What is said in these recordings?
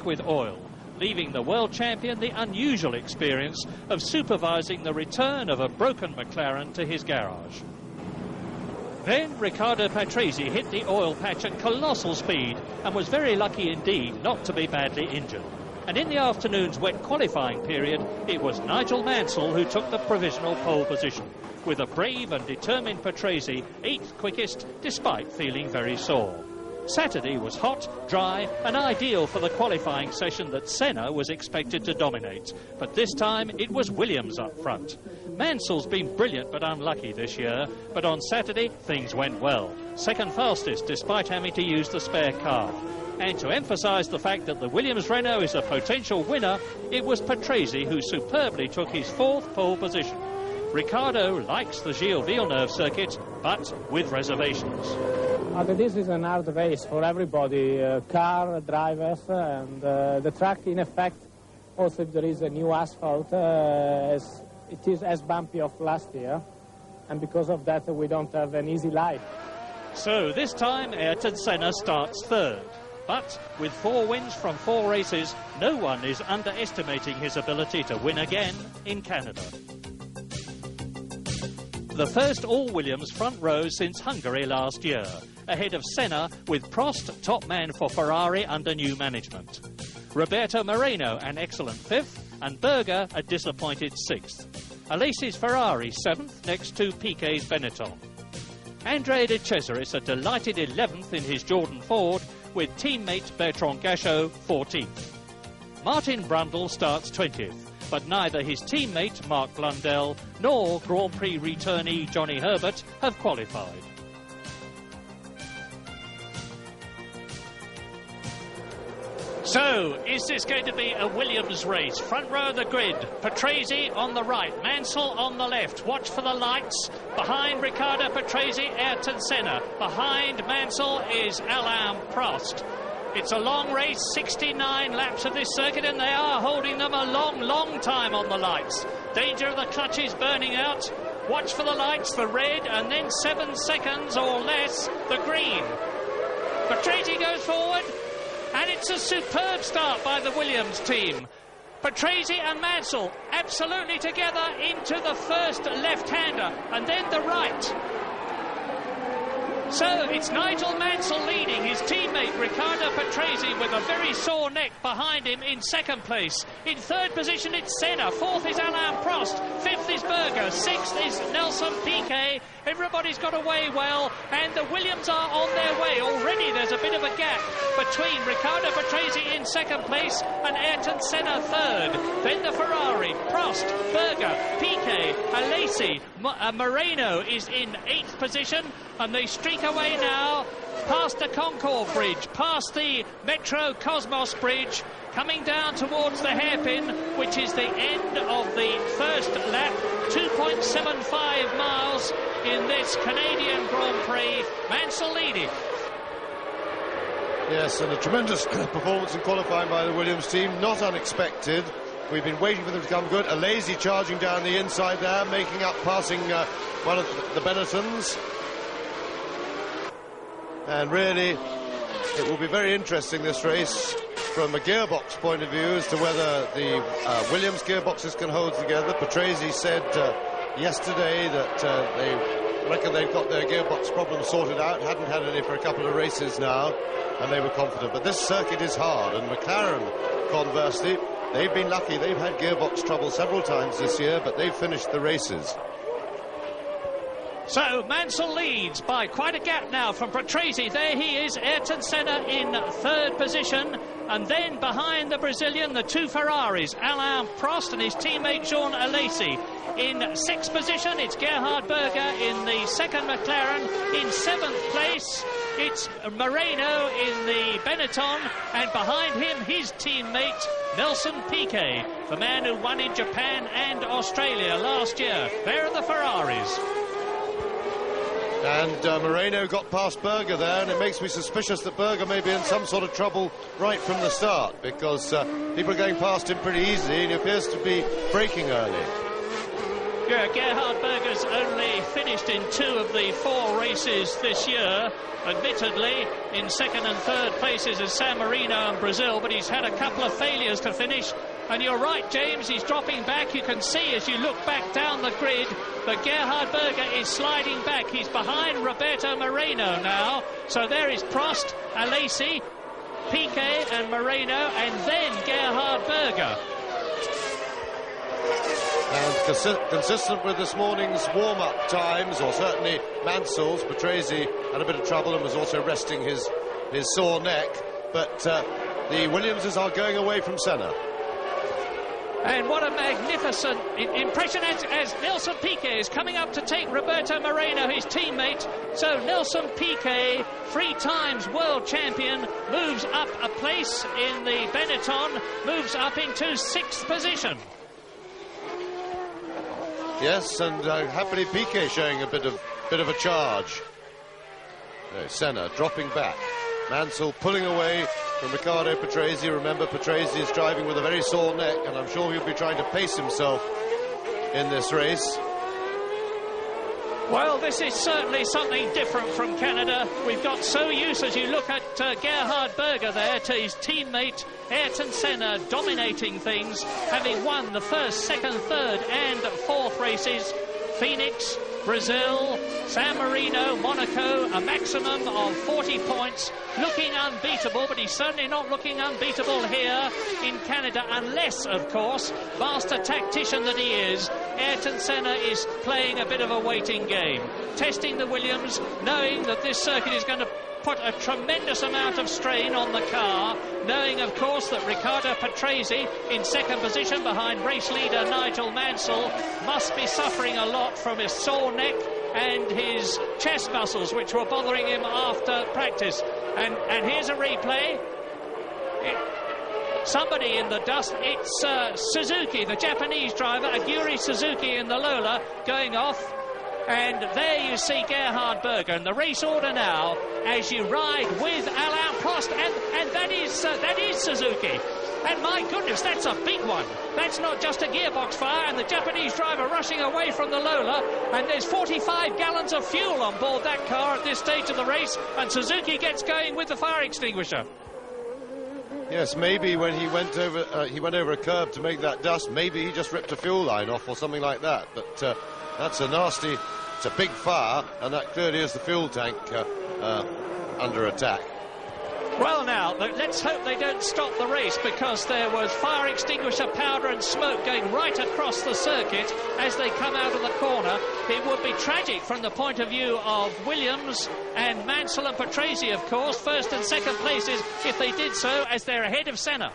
tank with oil, leaving the world champion the unusual experience of supervising the return of a broken McLaren to his garage. Then Riccardo Patrese hit the oil patch at colossal speed and was very lucky indeed not to be badly injured. And in the afternoon's wet qualifying period, it was Nigel Mansell who took the provisional pole position, with a brave and determined Patrese 8th quickest despite feeling very sore. Saturday was hot, dry and ideal for the qualifying session that Senna was expected to dominate. But this time it was Williams up front. Mansell's been brilliant but unlucky this year, but on Saturday things went well. Second fastest despite having to use the spare car. And to emphasise the fact that the Williams Renault is a potential winner, it was Patrese who superbly took his 4th pole position. Riccardo likes the Gilles Villeneuve circuit, but with reservations. This is an hard race for everybody, car, drivers, and the track, in effect, also if there is a new asphalt, it is as bumpy of last year, and because of that we don't have an easy life. So this time Ayrton Senna starts 3rd. But with 4 wins from 4 races, no one is underestimating his ability to win again in Canada. The first all-Williams front row since Hungary last year, ahead of Senna with Prost top man for Ferrari under new management. Roberto Moreno an excellent 5th and Berger a disappointed 6th. Alesi's Ferrari 7th next to Piquet's Benetton. Andrea de Cesaris a delighted 11th in his Jordan Ford with teammate Bertrand Gachot 14th. Martin Brundle starts 20th, but neither his teammate Mark Blundell nor Grand Prix returnee Johnny Herbert have qualified. So, is this going to be a Williams race? Front row of the grid, Patrese on the right, Mansell on the left. Watch for the lights. Behind Riccardo Patrese, Ayrton Senna. Behind Mansell is Alain Prost. It's a long race, 69 laps of this circuit, and they are holding them a long, long time on the lights. Danger of the clutches burning out. Watch for the lights, the red, and then 7 seconds or less, the green. Patrese goes forward. And it's a superb start by the Williams team. Patrese and Mansell absolutely together into the first left-hander and then the right. So it's Nigel Mansell leading his teammate Riccardo Patrese with a very sore neck behind him in 2nd place. In 3rd position it's Senna, 4th is Alain Prost, 5th is Berger, 6th is Nelson Piquet. Everybody's got away well and the Williams are on their way. Already there's a bit of a gap between Riccardo Patrese in 2nd place and Ayrton Senna 3rd. Then the Ferrari, Prost, Berger, Piquet, Alesi, Moreno is in 8th position and they streak away now past the Concord Bridge, past the Metro Cosmos Bridge, coming down towards the hairpin, which is the end of the first lap, 2.75 miles in this Canadian Grand Prix. Mansell leading. Yes, and a tremendous performance in qualifying by the Williams team, not unexpected. We've been waiting for them to come good. Alesi charging down the inside there, making up, passing one of the Benettons. And really, it will be very interesting, this race, from a gearbox point of view, as to whether the Williams gearboxes can hold together. Patrese said yesterday that they reckon they've got their gearbox problem sorted out, hadn't had any for a couple of races now, and they were confident. But this circuit is hard, and McLaren, conversely, they've been lucky. They've had gearbox trouble several times this year, but they've finished the races. So Mansell leads by quite a gap now from Patrese. There he is, Ayrton Senna in 3rd position. And then behind the Brazilian, the 2 Ferraris, Alain Prost and his teammate Jean Alesi. In 6th position, it's Gerhard Berger in the 2nd McLaren. In 7th place, it's Moreno in the Benetton. And behind him, his teammate, Nelson Piquet, the man who won in Japan and Australia last year. There are the Ferraris. And Moreno got past Berger there, and it makes me suspicious that Berger may be in some sort of trouble right from the start, because people are going past him pretty easily, and he appears to be braking early. Yeah, Gerhard Berger's only finished in 2 of the 4 races this year. Admittedly, in 2nd and 3rd places is San Marino and Brazil, but he's had a couple of failures to finish. And you're right, James, he's dropping back. You can see as you look back down the grid that Gerhard Berger is sliding back. He's behind Roberto Moreno now. So there is Prost, Alesi, Piquet and Moreno, and then Gerhard Berger. And consistent with this morning's warm-up times, or certainly Mansell's, Patrese had a bit of trouble and was also resting his sore neck. But the Williamses are going away from Senna. And what a magnificent impression as Nelson Piquet is coming up to take Roberto Moreno, his teammate. So Nelson Piquet, 3 times world champion, moves up a place in the Benetton, moves up into 6th position. Yes, and happily Piquet showing a bit of a charge. No, Senna dropping back. Mansell pulling away from Riccardo Patrese. Remember, Patrese is driving with a very sore neck, and I'm sure he'll be trying to pace himself in this race. Well, this is certainly something different from Canada. We've got so used, as you look at Gerhard Berger there, to his teammate Ayrton Senna dominating things, having won the 1st, 2nd, 3rd and 4th races. Phoenix, Brazil, San Marino, Monaco, a maximum of 40 points, looking unbeatable, but he's certainly not looking unbeatable here in Canada, unless, of course, master tactician that he is, Ayrton Senna is playing a bit of a waiting game, testing the Williams, knowing that this circuit is going to put a tremendous amount of strain on the car, knowing, of course, that Riccardo Patrese in 2nd position behind race leader Nigel Mansell must be suffering a lot from his sore neck and his chest muscles, which were bothering him after practice. And here's a replay. Somebody in the dust. It's Suzuki, the Japanese driver, Aguri Suzuki in the Lola, going off. And there you see Gerhard Berger. And the race order now, as you ride with Alain Prost, and that is Suzuki. And my goodness, that's a big one. That's not just a gearbox fire, and the Japanese driver rushing away from the Lola, and there's 45 gallons of fuel on board that car at this stage of the race, and Suzuki gets going with the fire extinguisher. Yes, maybe when he went over a curb to make that dust, maybe he just ripped a fuel line off or something like that. But that's a nasty, it's a big fire, and that clearly is the fuel tank under attack. Well, now, let's hope they don't stop the race, because there was fire extinguisher powder and smoke going right across the circuit as they come out of the corner. It would be tragic from the point of view of Williams and Mansell and Patrese, of course, 1st and 2nd places, if they did so, as they're ahead of Senna.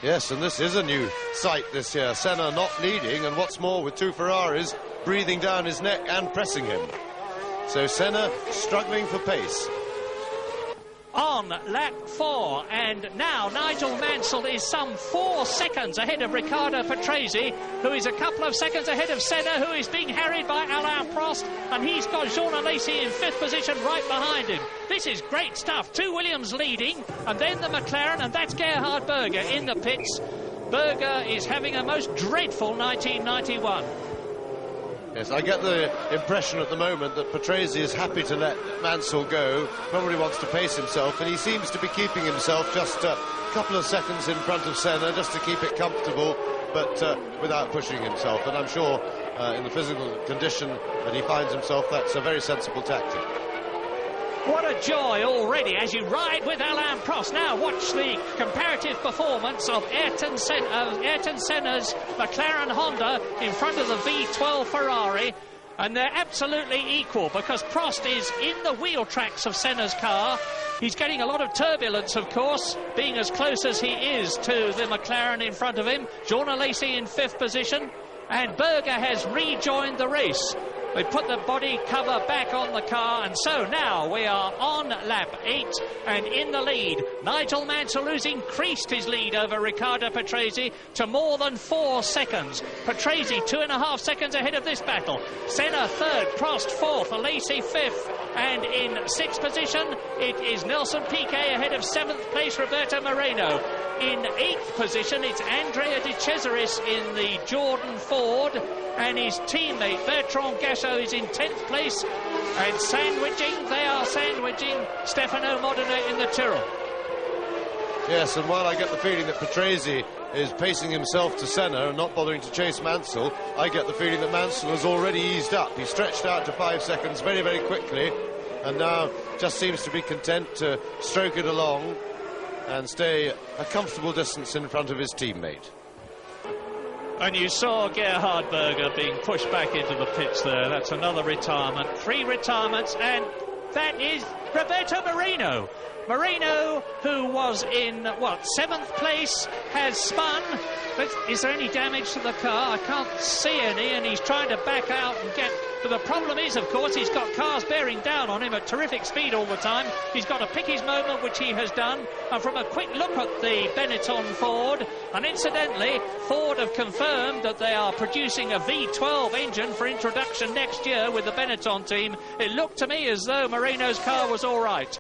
Yes, and this is a new sight this year. Senna not leading, and what's more, with 2 Ferraris breathing down his neck and pressing him. So Senna struggling for pace. On lap 4, and now Nigel Mansell is some 4 seconds ahead of Riccardo Patrese, who is a couple of seconds ahead of Senna, who is being harried by Alain Prost, and he's got Jean Alesi in 5th position right behind him. This is great stuff. 2 Williams leading, and then the McLaren, and that's Gerhard Berger in the pits. Berger is having a most dreadful 1991. Yes, I get the impression at the moment that Patrese is happy to let Mansell go, probably wants to pace himself, and he seems to be keeping himself just a couple of seconds in front of Senna, just to keep it comfortable, but without pushing himself. And I'm sure in the physical condition that he finds himself, that's a very sensible tactic. What a joy already as you ride with Alain Prost. Now watch the comparative performance of Ayrton Senna's McLaren Honda in front of the V12 Ferrari. And they're absolutely equal, because Prost is in the wheel tracks of Senna's car. He's getting a lot of turbulence, of course, being as close as he is to the McLaren in front of him. Jean Alesi in 5th position. And Berger has rejoined the race. They put the body cover back on the car, and so now we are on lap 8, and in the lead, Nigel Mansell, who's increased his lead over Riccardo Patrese to more than 4 seconds. Patrese 2.5 seconds ahead of this battle. Senna 3rd, Prost 4th, Alesi 5th, and in 6th position it is Nelson Piquet ahead of 7th place Roberto Moreno. in 8th position. It's Andrea De Cesaris in the Jordan Ford, and his teammate Bertrand Gachot is in 10th place, and they are sandwiching Stefano Modena in the Tyrrell. Yes, and while I get the feeling that Patrese is pacing himself to Senna and not bothering to chase Mansell, I get the feeling that Mansell has already eased up. He stretched out to 5 seconds very, very quickly, and now just seems to be content to stroke it along and stay a comfortable distance in front of his teammate. And you saw Gerhard Berger being pushed back into the pits there. That's another retirement. 3 retirements, and that is Roberto Marino. Marino, who was in, 7th place, has spun. But is there any damage to the car? I can't see any, and he's trying to back out and get... But the problem is, of course, he's got cars bearing down on him at terrific speed all the time. He's got to pick his moment, which he has done. And from a quick look at the Benetton Ford, and incidentally, Ford have confirmed that they are producing a V12 engine for introduction next year with the Benetton team. It looked to me as though Marino's car was all right.